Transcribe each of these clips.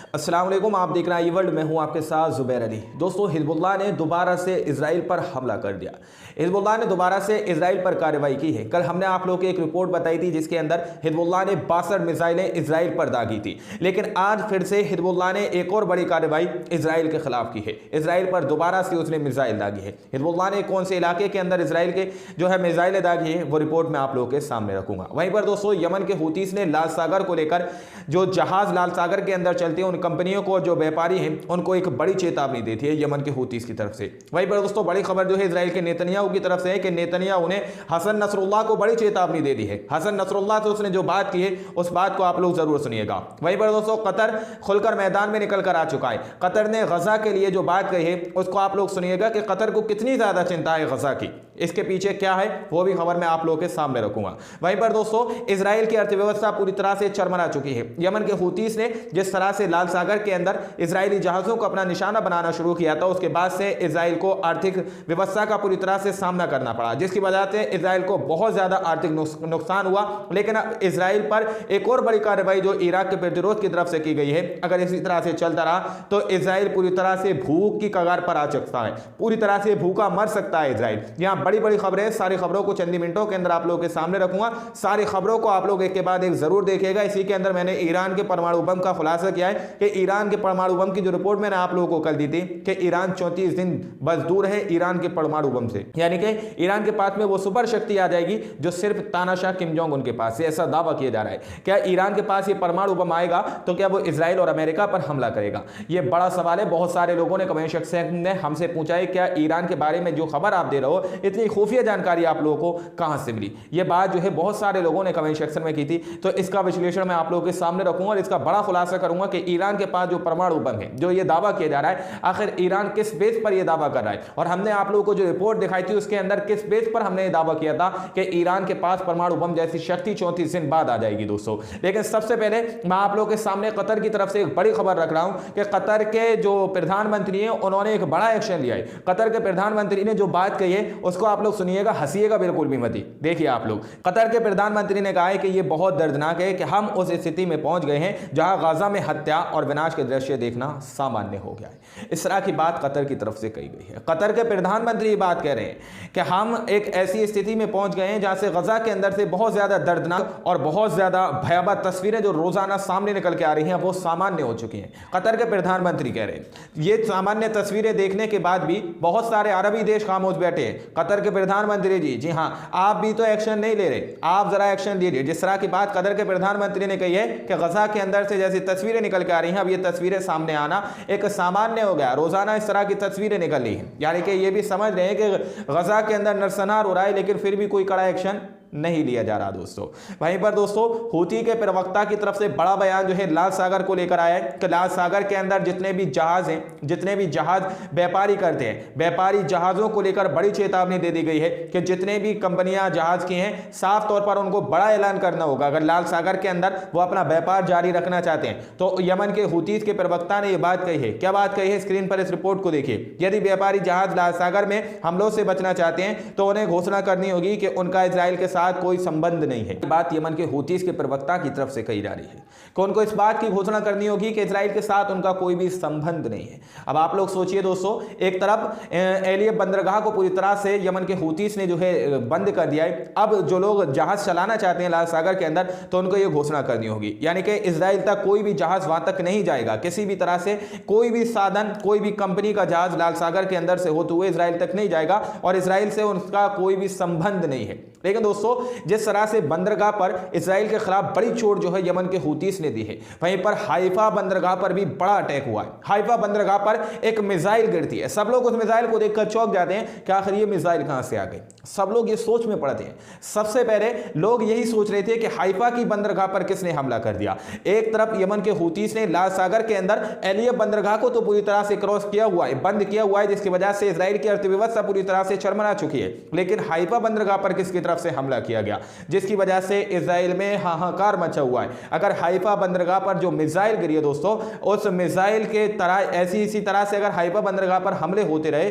अस्सलाम वालेकुम, आप देख रहे हैं ये वर्ल्ड। मैं हूं आपके साथ जुबैर अली। दोस्तों, हिजबुल्लाह ने दोबारा से इजराइल पर हमला कर दिया। हिजबुल्लाह ने दोबारा से इजराइल पर कार्रवाई की है। कल हमने आप लोगों को एक रिपोर्ट बताई थी जिसके अंदर हिजबुल्लाह ने 62 मिसाइलें इजराइल पर दागी थी, लेकिन आज फिर से हिजबुल्लाह ने एक और बड़ी कार्रवाई इजराइल के खिलाफ की है। इजराइल पर दोबारा से उसने मिसाइल दागी है। हिजबुल्लाह ने कौन से इलाके के अंदर इजराइल के जो है मिसाइलें दागी है वो रिपोर्ट मैं आप लोगों के सामने रखूंगा। वहीं पर दोस्तों, यमन के हूतीस ने लाल सागर को लेकर जो जहाज लाल सागर के अंदर चलते हैं उन कंपनियों को, जो व्यापारी हैं, उनको एक बड़ी चेतावनी दी थी यमन के हूतीस की तरफ से। वहीं पर दोस्तों, बड़ी खबर जो है इजराइल के नेतन्याहू की तरफ से है कि नेतन्याहू ने हसन नसरुल्लाह को बड़ी चेतावनी दे दी है। हसन नसरुल्लाह से उसने जो बात की है उस बात को आप लोग जरूर सुनिएगा। वहीं पर दोस्तों, कतर खुलकर मैदान में निकल कर आ चुका है। कतर ने गजा के लिए जो बात कही है उसको आप लोग सुनिएगा कि कतर को कितनी ज्यादा चिंता है गजा की, इसके पीछे क्या है वो भी खबर मैं आप लोगों के सामने रखूंगा। वहीं पर दोस्तों, इजराइल की अर्थव्यवस्था पूरी तरह से चरमरा चुकी है। यमन के हूतीस ने जिस तरह से लाल सागर के अंदर इजरायली जहाजों को अपना निशाना बनाना शुरू किया था, उसके बाद से इजराइल को आर्थिक व्यवस्था का पूरी तरह से सामना करना पड़ा, जिसकी वजह से इजराइल को बहुत ज्यादा आर्थिक नुकसान हुआ। लेकिन अब इजराइल पर एक और बड़ी कार्रवाई जो इराक के प्रतिरोध की तरफ से की गई है, अगर इसी तरह से चलता रहा तो इजराइल पूरी तरह से भूख की कगार पर आ सकता है, पूरी तरह से भूखा मर सकता है इजराइल। यहां बड़ी बड़ी खबरें, सारी खबरों को चंद मिनटों के अंदर आप लोगों के सामने रखूंगा। सारी खबरों को आप लोग एक के बाद एक जरूर देखिएगा। इसी के अंदर मैंने ईरान के परमाणु बम का खुलासा किया है कि ईरान के परमाणु बम की जो रिपोर्ट मैंने आप लोगों को कल दी थी कि ईरान 34 दिन बस दूर है ईरान के परमाणु बम से, यानी कि ईरान के पास में वो सुपर शक्ति आ जाएगी जो सिर्फ तानाशाह किम जोंग उन के पास है, ऐसा दावा किया जा रहा है। क्या ईरान के पास ये परमाणु बम आएगा तो क्या वो इजराइल और अमेरिका पर हमला करेगा? ये बड़ा सवाल है। बहुत सारे लोगों ने कमेंट सेक्शन में हमसे पूछा है क्या ईरान के बारे में जो खबर आप दे रहे हो इतनी खुफिया जानकारी आप लोगों को कहां से मिली? ये बात जो है बहुत सारे लोगों ने कमेंट सेक्शन में की थी, तो इसका विश्लेषण मैं आप लोगों के सामने रखूंगा और इसका बड़ा खुलासा करूंगा कि ईरान के पास जो परमाणु बम है, जो ये दावा किया जा रहा है, आखिर ईरान किस बेस पर यह दावा कर रहा है। और हमने आप लोगों को जो रिपोर्ट दिखाई थी उसके अंदर किस बेस पर हमने दावा किया था कि ईरान के पास परमाणु बम जैसी शक्ति 34 दिन बाद आ जाएगी दोस्तों। लेकिन सबसे पहले मैं आप लोगों के सामने कतर की तरफ से एक बड़ी खबर रख रहा हूं कि कतर के जो प्रधानमंत्री हैं उन्होंने एक बड़ा एक्शन लिया है। कतर के प्रधानमंत्री ने जो बात कही है उसको आप लोग सुनिएगा, हंसिएगा बिल्कुल भी मत। देखिए आप लोग, कतर के प्रधानमंत्री ने कहा है कि यह बहुत दर्दनाक है कि हम उस स्थिति में पहुंच गए हैं जहां गाजा में हत्या और विनाश के दृश्य देखना सामान्य हो गया है। इस तरह की बात कतर की तरफ से कही गई है। कतर के प्रधानमंत्री बात कह रहे हैं कि हम एक ऐसी स्थिति में पहुंच गए हैं जहां से गजा के अंदर से बहुत ज्यादा दर्दनाक और बहुत ज्यादा भयावह तस्वीरें जो रोजाना सामने निकल के आ रही हैं वो सामान्य हो चुकी हैं। कतर के प्रधानमंत्री कह रहे हैं ये सामान्य तस्वीरें देखने के बाद भी बहुत सारे अरबी देश खामोश बैठे हैं। कतर के प्रधानमंत्री जी हां, आप भी तो एक्शन नहीं ले रहे, आप जरा एक्शन लीजिए। जिस तरह की बात कतर के प्रधानमंत्री ने कही है कि गजा के अंदर से जैसी तस्वीरें निकल के आ रही हैं, अब ये तस्वीरें सामने आना एक सामान्य हो गया। रोजाना इस तरह की तस्वीरें निकल रही हैं, यानी कि ये भी समझ रहे हैं कि गजा के अंदर नरसंहार हो रहा है, लेकिन फिर भी कोई कड़ा एक्शन नहीं लिया जा रहा दोस्तों। वहीं पर दोस्तों, हूती के प्रवक्ता की तरफ से बड़ा बयान जो है लाल सागर को लेकर आया है कि लाल सागर के अंदर जितने भी जहाज हैं, जितने भी जहाज व्यापारी करते हैं, व्यापारी जहाजों को लेकर बड़ी चेतावनी दे दी गई है कि जितने भी कंपनियां जहाज की हैं साफ तौर पर उनको बड़ा ऐलान करना होगा। अगर लाल सागर के अंदर वो अपना व्यापार जारी रखना चाहते हैं तो यमन के हूतीस के प्रवक्ता ने यह बात कही है। क्या बात कही है, स्क्रीन पर इस रिपोर्ट को देखिए। यदि व्यापारी जहाज लाल सागर में हमलों से बचना चाहते हैं तो उन्हें घोषणा करनी होगी कि उनका इजराइल के साथ कोई संबंध नहीं है। बात यमन के हूतीस के प्रवक्ता की तरफ से कही जा रही है कि उनको इस बात की घोषणा करनी होगी कि इजराइल के साथ उनका कोई भी संबंध नहीं है। अब आप लोग सोचिए दोस्तों, एक तरफ एलियब बंदरगाह को पूरी तरह से यमन के हूतीस ने जो है बंद कर दिया है। अब जो लोग जहाज चलाना चाहते हैं लाल सागर के अंदर तो उनको यह घोषणा करनी होगी, यानी कि इजराइल तक कोई भी जहाज वहां तक नहीं जाएगा। किसी भी तरह से कोई भी साधन, कोई भी कंपनी का जहाज लाल सागर के अंदर से होते हुए इजराइल तक नहीं जाएगा और इजराइल से उनका कोई भी संबंध नहीं है। लेकिन दोस्तों, जिस तरह से बंदरगाह पर इजराइल के खिलाफ बड़ी चोट जो है यमन के हूतीस ने दी है, वहीं पर हाइफा बंदरगाह पर भी बड़ा अटैक हुआ है। हाइफा बंदरगाह पर एक मिसाइल गिरती है। सब लोग उस मिसाइल को देखकर चौंक जाते हैं कि आखिर ये मिसाइल कहां से आ गई। सब लोग ये सोच में पड़ते हैं। सबसे पहले लोग यही सोच रहे थे कि हाइफा की बंदरगाह पर किसने हमला कर दिया। एक तरफ यमन के हूतीस ने लाल सागर के अंदर एलियब बंदरगाह को तो पूरी तरह से क्रॉस किया हुआ है, बंद किया हुआ है, जिसकी वजह से इजराइल की अर्थव्यवस्था पूरी तरह से चरमरा चुकी है। लेकिन हाइफा बंदरगाह पर किसकी तरफ से हमला किया गया, जिसकी वजह से इजराइल में हाहाकार मचा हुआ है। अगर हाइफा बंदरगाह पर जो मिसाइल गिरी है दोस्तों, उस मिसाइल के तरह इसी तरह से अगर हाइफा बंदरगाह पर हमले होते रहे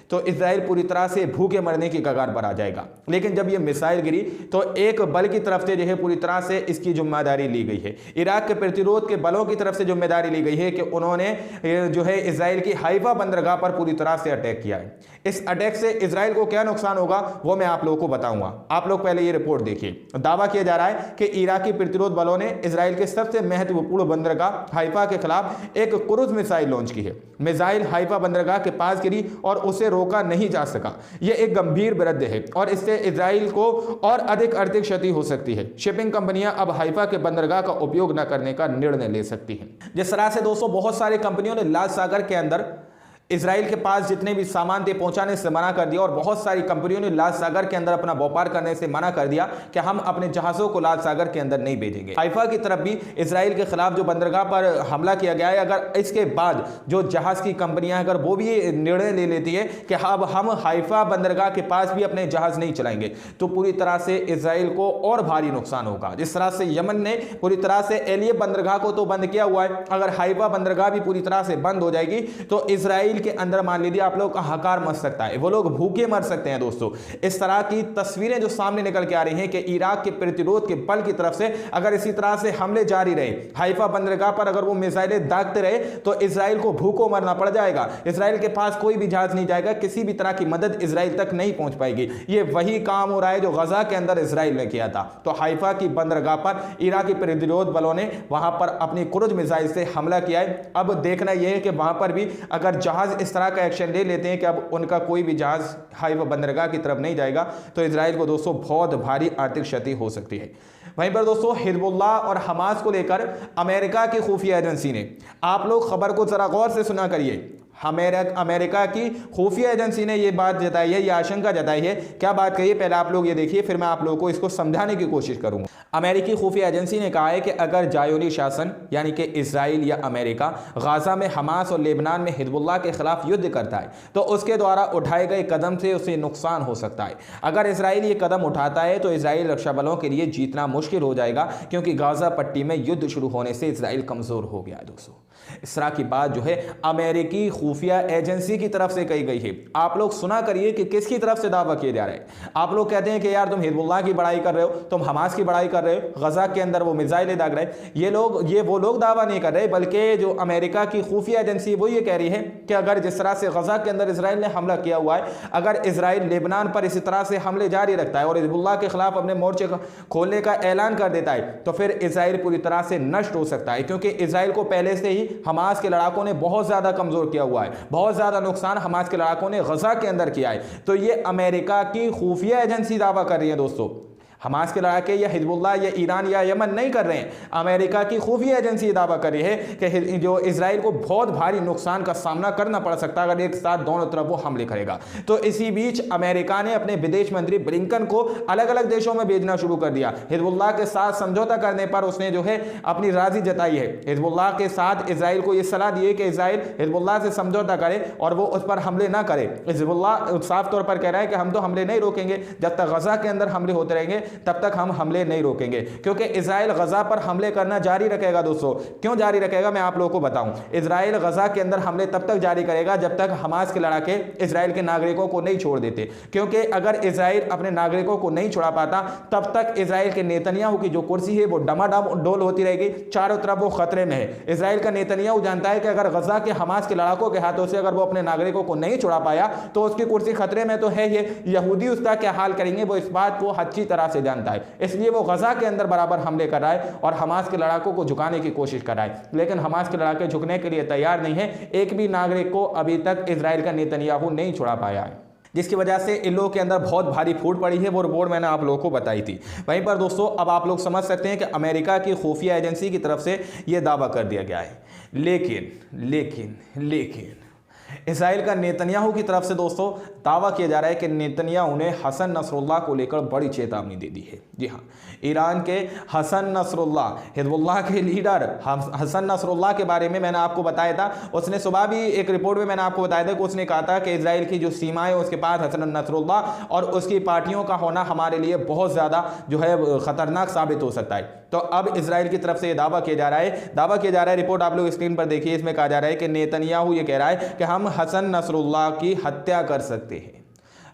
तो इजराइल पूरी तरह से भूखे मरने की कगार पर आ जाएगा। लेकिन जब ये मिसाइल गिरी तो एक बल की तरफ से जो है पूरी तरह से इसकी जिम्मेदारी ली गई है। इराक के प्रतिरोध के बलों की तरफ से जिम्मेदारी ली गई है कि उन्होंने जो है इजराइल की हाइफा बंदरगाह पर पूरी तरह से अटैक किया है। इस अटैक से इजराइल को क्या नुकसान होगा वो मैं आप लोगों को बताऊंगा। आप लोग पहले ये रिपोर्ट देखिए। दावा किया जा रहा है कि इराकी प्रतिरोध बलों ने इजराइल के सबसे महत्वपूर्ण बंदरगाह हाइफा के खिलाफ एक क्रूज मिसाइल लॉन्च की है। मिसाइल हाइफा बंदरगाह के पास गिरी और उसे रोका नहीं जा सका। यह एक गंभीर विरुद्ध है और इससे इजराइल को और अधिक आर्थिक क्षति हो सकती है। शिपिंग कंपनियां अब हाइफा के बंदरगाह का उपयोग न करने का निर्णय ले सकती हैं। जिस तरह से दोस्तों बहुत सारी कंपनियों ने लाल सागर के अंदर इजराइल के पास जितने भी सामान थे पहुंचाने से मना कर दिया और बहुत सारी कंपनियों ने लाल सागर के अंदर अपना व्यापार करने से मना कर दिया कि हम अपने जहाजों को लाल सागर के अंदर नहीं भेजेंगे। हाइफा की तरफ भी इजराइल के खिलाफ जो बंदरगाह पर हमला किया गया है, अगर इसके बाद जो जहाज की कंपनियां अगर वो भी निर्णय ले लेती है कि अब हम हाइफा बंदरगाह के पास भी अपने जहाज नहीं चलाएंगे तो पूरी तरह से इजराइल को और भारी नुकसान होगा। जिस तरह से यमन ने पूरी तरह से एलिये बंदरगाह को तो बंद किया हुआ है, अगर हाइफा बंदरगाह भी पूरी तरह से बंद हो जाएगी तो इजराइल के अंदर मान लीजिए आप लोग का हकार मच सकता है, वो लोग भूखे मर सकते हैं। दोस्तों इस तरह की तस्वीरें जो सामने निकल के आ रही हैं कि इराक के प्रतिरोध के बल की तरफ से अगर इसी तरह से हमले जारी रहे, हाइफा बंदरगाह पर अगर वो मिसाइलें दागते रहे तो इजराइल को भूखों मरना पड़ जाएगा। इजराइल के पास कोई भी जहाज नहीं जाएगा, किसी भी तरह की मदद इजराइल तक नहीं पहुंच पाएगी। ये वही काम हो रहा है जो गजा के अंदर इजराइल ने किया था। तो हाइफा की बंदरगाह पर इराकी प्रतिरोध बलों ने वहां पर अपनी क्रूज मिसाइल से हमला किया है। अब देखना यह है कि वहां पर भी अगर जहाज इस तरह का एक्शन ले लेते हैं कि अब उनका कोई भी जहाज हाइफा बंदरगाह की तरफ नहीं जाएगा तो इजराइल को दोस्तों बहुत भारी आर्थिक क्षति हो सकती है। वहीं पर दोस्तों हिजबुल्लाह और हमास को लेकर अमेरिका की खुफिया एजेंसी ने, आप लोग खबर को जरा गौर से सुना करिए, अमेरिका की खुफिया एजेंसी ने यह बात जताई है, यह आशंका जताई है। क्या बात कही है पहले आप लोग ये देखिए, फिर मैं आप लोगों को इसको समझाने की कोशिश करूंगा। अमेरिकी खुफिया एजेंसी ने कहा है कि अगर जायोनी शासन यानी कि इजराइल या अमेरिका गाजा में हमास और लेबनान में हिजबुल्लाह के खिलाफ युद्ध करता है तो उसके द्वारा उठाए गए कदम से उसे नुकसान हो सकता है। अगर इजराइल ये कदम उठाता है तो इजराइल रक्षा बलों के लिए जीतना मुश्किल हो जाएगा, क्योंकि गाजा पट्टी में युद्ध शुरू होने से इजराइल कमजोर हो गया है। दोस्तों इस तरह की बात जो है अमेरिकी खुफिया एजेंसी की तरफ से कही गई है। आप लोग सुना करिए कि किसकी तरफ से दावा किया जा रहा है। आप लोग कहते हैं कि यार तुम हिजबुल्लाह की बड़ाई कर रहे हो, तुम हमास की बड़ाई कर रहे हो, गजा के अंदर वो मिसाइलें दाग रहे। ये वो लोग दावा नहीं कर रहे, बल्कि जो अमेरिका की खुफिया एजेंसी वो ये कह रही है कि अगर जिस तरह से गजा के अंदर इजराइल ने हमला किया हुआ है, अगर इजराइल लेबनान पर इसी तरह से हमले जारी रखता है और हिजबुल्लाह के खिलाफ अपने मोर्चे खोलने का ऐलान कर देता है तो फिर इजराइल पूरी तरह से नष्ट हो सकता है, क्योंकि इजराइल को पहले से ही हमास के लड़ाकों ने बहुत ज्यादा कमजोर किया हुआ है। बहुत ज्यादा नुकसान हमास के लड़ाकों ने गजा के अंदर किया है। तो ये अमेरिका की खुफिया एजेंसी दावा कर रही है। दोस्तों हमास के लड़ाके या हिजबुल्लाह या ईरान या यमन नहीं कर रहे हैं, अमेरिका की खुफिया एजेंसी दावा कर रही है कि जो इजराइल को बहुत भारी नुकसान का सामना करना पड़ सकता है अगर एक साथ दोनों तरफ वो हमले करेगा। तो इसी बीच अमेरिका ने अपने विदेश मंत्री ब्लिंकन को अलग अलग देशों में भेजना शुरू कर दिया। हिजबुल्लाह के साथ समझौता करने पर उसने जो है अपनी राजी जताई है। हिजबुल्लाह के साथ इजराइल को यह सलाह दी है कि इजराइल हिजबुल्लाह से समझौता करे और वो उस पर हमले ना करे। हिजबुल्लाह साफ तौर पर कह रहा है कि हम तो हमले नहीं रोकेंगे, जब तक गजा के अंदर हमले होते रहेंगे तब तक हम हमले नहीं रोकेंगे, क्योंकि इजराइल गजा पर हमले करना जारी रखेगा। दोस्तों क्यों जारी रखेगा मैं आप लोगों को बताऊं। इजराइल गजा के अंदर हमले तब तक जारी करेगा जब तक हमास के लड़ाके इजराइल के नागरिकों को नहीं छोड़ देते, क्योंकि अगर इजराइल अपने नागरिकों को नहीं छोड़ा पाता तब तक इजराइल के नेतन्याहू की जो कुर्सी है वो डमाडोल होती रहेगी, चारों तरफ वो खतरे में है। इजराइल का नेतन्याहू जानता है कि अगर गजा के हमास के लड़ाकों के हाथों से अगर वो अपने नागरिकों को नहीं छुड़ा पाया तो उसकी कुर्सी खतरे में तो है ही, यहूदी उसका क्या हाल करेंगे वो इस बात को अच्छी तरह से जानता है। इसलिए वो गजा के अंदर बराबर हमले कर रहा है और हमास के लड़ाकों को झुकाने की कोशिश कर रहा है, लेकिन हमास के लड़ाके झुकने के लिए तैयार नहीं है। एक भी नागरिक को अभी तक इजराइल का नेतन्याहू नहीं छुड़ा पाया है, जिसकी वजह से इन लोगों के अंदर बहुत भारी फूट पड़ी है। वो रिपोर्ट मैंने आप लोगों को बताई थी। वहीं पर दोस्तों अब आप लोग समझ सकते हैं कि अमेरिका की खुफिया एजेंसी की तरफ से यह दावा कर दिया गया है, लेकिन इजराइल का नेतन्याहू की तरफ से दोस्तों दावा किया जा रहा है कि नेतन्याहू ने हसन नसरुल्लाह को लेकर बड़ी चेतावनी दे दी है। जी हाँ, ईरान के हसन नसरुल्लाह, हिजबुल्लाह के लीडर हसन नसरुल्लाह के बारे में मैंने आपको बताया था। उसने सुबह भी एक रिपोर्ट में मैंने आपको बताया था कि उसने कहा था कि इजराइल की जो सीमा है उसके पास हसन नसरुल्लाह और उसकी पार्टियों का होना हमारे लिए बहुत ज़्यादा जो है खतरनाक साबित हो सकता है। तो अब इजराइल की तरफ से दावा किया जा रहा है, रिपोर्ट आप लोग स्क्रीन पर देखिए। इसमें कहा जा रहा है कि नेतन्याहू ये कह रहा है कि हम हसन नसरुल्लाह की हत्या कर सकते हैं,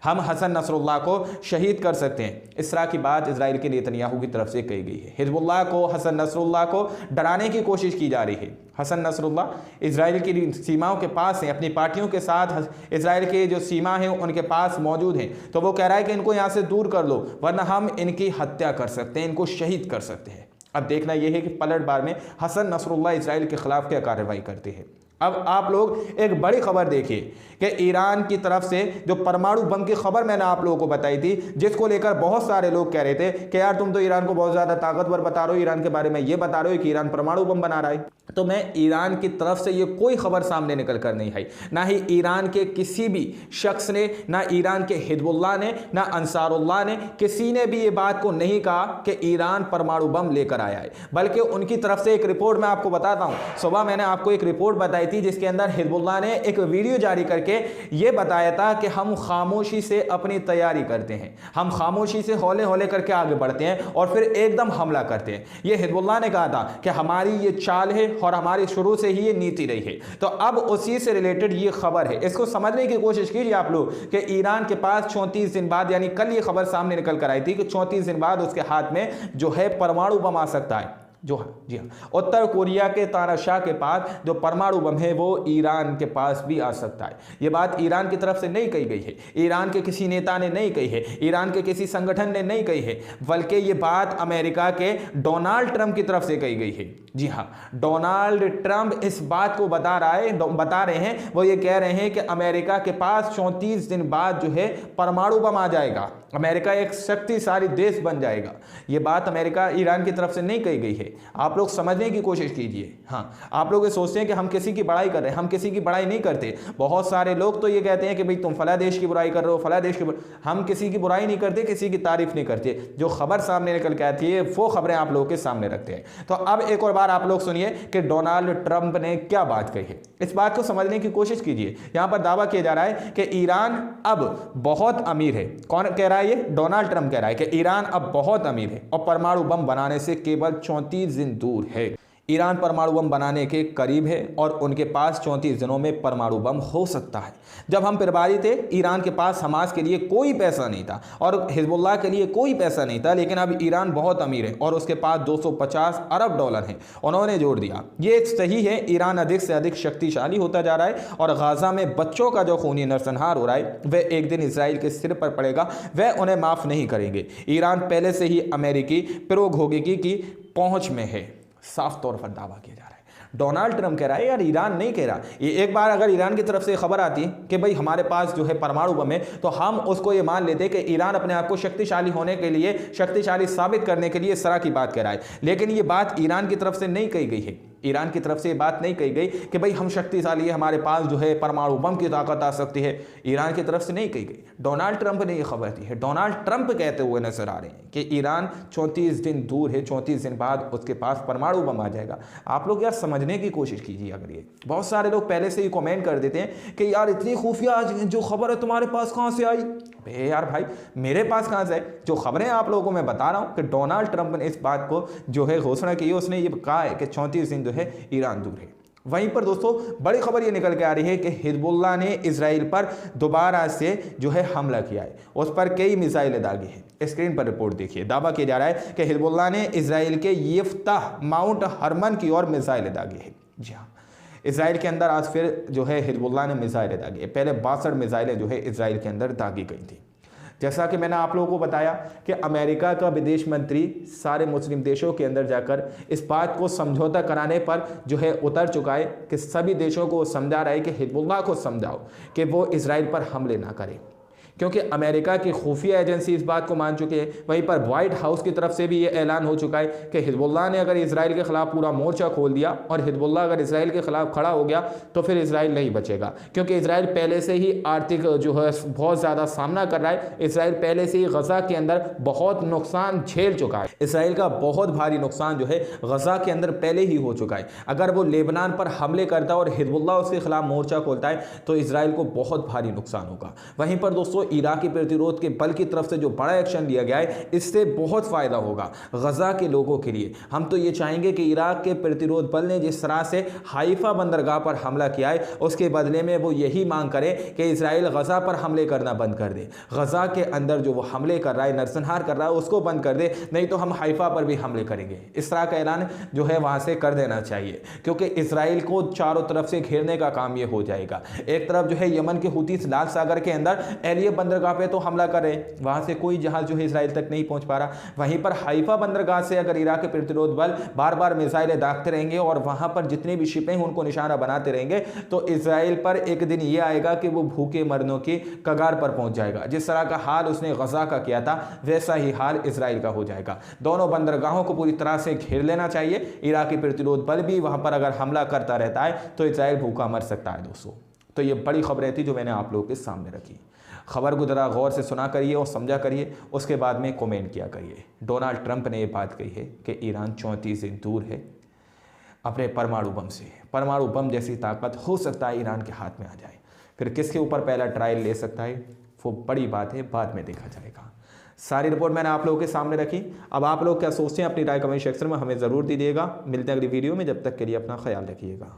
हम हसन नसरुल्लाह को शहीद कर सकते हैं। इस तरह की बात इजराइल के नेतन्याहू की तरफ से कही गई है। हिजबुल्लाह को, हसन नसरुल्लाह को डराने की कोशिश की जा रही है। हसन नसरुल्लाह इजराइल की सीमाओं के पास हैं, अपनी पार्टियों के साथ इजराइल के जो सीमा है उनके पास मौजूद हैं, तो वो कह रहा है कि इनको यहाँ से दूर कर लो वरना हम इनकी हत्या कर सकते हैं, इनको शहीद कर सकते हैं। अब देखना यह है कि पलटवार में हसन नसरुल्लाह इजराइल के खिलाफ क्या कार्रवाई करते हैं। अब आप लोग एक बड़ी खबर देखिए कि ईरान की तरफ से जो परमाणु बम की खबर मैंने आप लोगों को बताई थी, जिसको लेकर बहुत सारे लोग कह रहे थे कि यार तुम तो ईरान को बहुत ज़्यादा ताकतवर बता रहे हो, ईरान के बारे में ये बता रहे हो कि ईरान परमाणु बम बना रहा है, तो मैं ईरान की तरफ से ये कोई खबर सामने निकल कर नहीं आई। ना ही ईरान के किसी भी शख्स ने, ना ईरान के हिजबुल्लाह ने, ना अंसारुल्लाह ने, किसी ने भी ये बात को नहीं कहा कि ईरान परमाणु बम लेकर आया है। बल्कि उनकी तरफ से एक रिपोर्ट मैं आपको बताता हूँ। सुबह मैंने आपको एक रिपोर्ट बताई थी जिसके अंदर हिजबुल्लाह ने एक वीडियो जारी करके ये बताया था कि हम खामोशी से अपनी तैयारी करते हैं, हम खामोशी से हौले हौले करके आगे बढ़ते हैं और फिर एकदम हमला करते हैं। ये हिजबुल्लाह ने कहा था कि हमारी ये चाल है और हमारी शुरू से ही ये नीति रही है। तो अब उसी से रिलेटेड ये खबर है, इसको समझने की कोशिश कीजिए आप लोग कि ईरान के पास 34 दिन बाद, यानी कल ये खबर सामने निकल कर आई थी कि 34 दिन बाद उसके हाथ में जो है परमाणु बम आ सकता है। जी हाँ, उत्तर कोरिया के तानाशाह के पास जो परमाणु बम है वो ईरान के पास भी आ सकता है। ये बात ईरान की तरफ से नहीं कही गई है, ईरान के किसी नेता ने नहीं कही है, ईरान के किसी संगठन ने नहीं कही है, बल्कि ये बात अमेरिका के डोनाल्ड ट्रंप की तरफ से कही गई है। जी हाँ, डोनाल्ड ट्रंप इस बात को बता रहे हैं, वो ये कह रहे हैं कि अमेरिका के पास 34 दिन बाद जो है परमाणु बम आ जाएगा, अमेरिका एक शक्तिशाली देश बन जाएगा। ये बात अमेरिका ईरान की तरफ से नहीं कही गई है। आप लोग समझने की कोशिश कीजिए। हाँ, आप लोग ये सोचते हैं कि हम किसी की बड़ाई कर रहे हैं, हम किसी की बड़ाई नहीं करते। बहुत सारे लोग तो ये कहते हैं कि भाई तुम फला देश की बुराई कर रहे हो, फला देश की हम किसी की बुराई नहीं करते, किसी की तारीफ नहीं करते। जो खबर सामने निकल के आती है वो खबरें आप लोगों के सामने रखते हैं। तो अब एक और बार आप लोग सुनिए कि डोनाल्ड ट्रंप ने क्या बात कही है, इस बात को समझने की कोशिश कीजिए। यहां पर दावा किया जा रहा है कि ईरान अब बहुत अमीर है। कौन कह रहा है? ये डोनाल्ड ट्रंप कह रहा है कि ईरान अब बहुत अमीर है और परमाणु बम बनाने से केवल 34 दिन दूर है। ईरान परमाणु बम बनाने के करीब है और उनके पास 34 दिनों में परमाणु बम हो सकता है। जब हम प्रभारी थे, ईरान के पास हमास के लिए कोई पैसा नहीं था और हिजबुल्लाह के लिए कोई पैसा नहीं था, लेकिन अब ईरान बहुत अमीर है और उसके पास 250 अरब डॉलर हैं। उन्होंने जोड़ दिया। ये सही है, ईरान अधिक से अधिक शक्तिशाली होता जा रहा है और गाजा में बच्चों का जो खूनी नरसंहार हो रहा है वह एक दिन इसराइल के सिर पर पड़ेगा, वह उन्हें माफ़ नहीं करेंगे। ईरान पहले से ही अमेरिकी प्रौद्योगिकी की पहुँच में है, साफ तौर पर दावा किया जा रहा है। डोनाल्ड ट्रंप कह रहा है, यार ईरान नहीं कह रहा। ये एक बार अगर ईरान की तरफ से खबर आती कि भाई हमारे पास जो है परमाणु बम है, तो हम उसको ये मान लेते कि ईरान अपने आप को शक्तिशाली होने के लिए, शक्तिशाली साबित करने के लिए इस तरह की बात कह रहा है। लेकिन ये बात ईरान की तरफ से नहीं कही गई है। ईरान की तरफ से ये बात नहीं कही गई कि भाई हम शक्तिशाली है, हमारे पास जो है परमाणु बम की ताकत आ सकती है। ईरान की तरफ से नहीं कही गई, डोनाल्ड ट्रंप ने ये खबर दी है। डोनाल्ड ट्रंप कहते हुए नजर आ रहे हैं कि ईरान 34 दिन दूर है, 34 दिन बाद उसके पास परमाणु बम आ जाएगा। आप लोग यार समझने की कोशिश कीजिए। अगर ये बहुत सारे लोग पहले से ही कमेंट कर देते हैं कि यार इतनी खुफिया जो खबर है तुम्हारे पास कहाँ से आई? अबे यार भाई, मेरे पास कहाँ से? जो खबरें आप लोगों को मैं बता रहा हूँ कि डोनाल्ड ट्रंप ने इस बात को जो है घोषणा की है, उसने ये कहा है कि 34 दिन जो है ईरान दूर है। वहीं पर दोस्तों बड़ी खबर ये निकल के आ रही है कि हिजबुल्लाह ने इजराइल पर दोबारा से जो है हमला किया है, उस पर कई मिसाइलें दागी हैं। स्क्रीन पर रिपोर्ट देखिए। दावा किया जा रहा है कि हिजबुल्लाह ने इजराइल के यफ्ताह माउंट हरमन की ओर मिसाइलें दागी है। जी हाँ, इजराइल के अंदर आज फिर जो है हिजबुल्लाह ने मिसाइलें दागी है। पहले 62 मिसाइलें जो है इजराइल के अंदर दागी गई थी। जैसा कि मैंने आप लोगों को बताया कि अमेरिका का विदेश मंत्री सारे मुस्लिम देशों के अंदर जाकर इस बात को समझौता कराने पर जो है उतर चुका है कि सभी देशों को समझा रहा है कि हिजबुल्लाह को समझाओ कि वो इजराइल पर हमले ना करें, क्योंकि अमेरिका की खुफिया एजेंसी इस बात को मान चुकी है। वहीं पर व्हाइट हाउस की तरफ से भी ये ऐलान हो चुका है कि हिजबुल्लाह ने अगर इजराइल के खिलाफ पूरा मोर्चा खोल दिया और हिजबुल्लाह अगर इजराइल के खिलाफ खड़ा हो गया तो फिर इजराइल नहीं बचेगा, क्योंकि इजराइल पहले से ही आर्थिक जो है बहुत ज़्यादा सामना कर रहा है। इजराइल पहले से ही गजा के अंदर बहुत नुकसान झेल चुका है। इसराइल का बहुत भारी नुकसान जो है गजा के अंदर पहले ही हो चुका है। अगर वो लेबनान पर हमले करता है और हिजबुल्लाह उसके खिलाफ मोर्चा खोलता है तो इजराइल को बहुत भारी नुकसान होगा। वहीं पर दोस्तों इराकी प्रतिरोध के बल की तरफ से जो बड़ा एक्शन लिया गया है, इससे बहुत फ़ायदा होगा गज़ा के लोगों के लिए। हम तो ये चाहेंगे कि इराक के प्रतिरोध बल ने जिस तरह से हाइफा बंदरगाह पर हमला किया है, उसके बदले में वो यही मांग करे कि इजराइल गज़ा पर हमले करना बंद कर दे। गज़ा के अंदर जो वो हमले कर रहा है, नरसंहार कर रहा है, उसको बंद कर दे, नहीं तो हम हाइफा पर भी हमले करेंगे। इस तरह का ऐलान जो है वहाँ से कर देना चाहिए, क्योंकि इजराइल को चारों तरफ से घेरने का काम ये हो जाएगा। एक तरफ जो है यमन के हुती लाल सागर के अंदर एलिये बंदरगाह पे तो हमला कर रहे, वहाँ से कोई जहाज जो है इजराइल तक नहीं पहुँच पा रहा। वहीं पर हाइफा बंदरगाह से अगर इराक के प्रतिरोध बल बार बार मिसाइलें दागते रहेंगे और वहाँ पर जितनी भी शिपें हैं उनको निशाना बनाते रहेंगे, तो इजराइल पर एक दिन ये आएगा कि वो भूखे मरने की कगार पर पहुँच जाएगा। जिस तरह का हाल उसने गज़ा का किया था, वैसा ही हाल इजराइल का हो जाएगा। दोनों बंदरगाहों को पूरी तरह से घेर लेना चाहिए। इराकी प्रतिरोध बल भी वहाँ पर अगर हमला करता रहता है तो इजराइल भूखा मर सकता है दोस्तों। तो ये बड़ी खबरें थी जो मैंने आप लोगों के सामने रखी। खबर को ज़रा गौर से सुना करिए और समझा करिए, उसके बाद में कमेंट किया करिए। डोनाल्ड ट्रंप ने ये बात कही है कि ईरान 34 दिन दूर है अपने परमाणु बम से। परमाणु बम जैसी ताकत हो सकता है ईरान के हाथ में आ जाए। फिर किसके ऊपर पहला ट्रायल ले सकता है वो बड़ी बात है, बाद में देखा जाएगा। सारी रिपोर्ट मैंने आप लोगों के सामने रखी। अब आप लोग क्या सोचते हैं अपनी राय कमेंट सेक्शन में हमें ज़रूर दीजिएगा। मिलते हैं अगली वीडियो में, जब तक के लिए अपना ख्याल रखिएगा।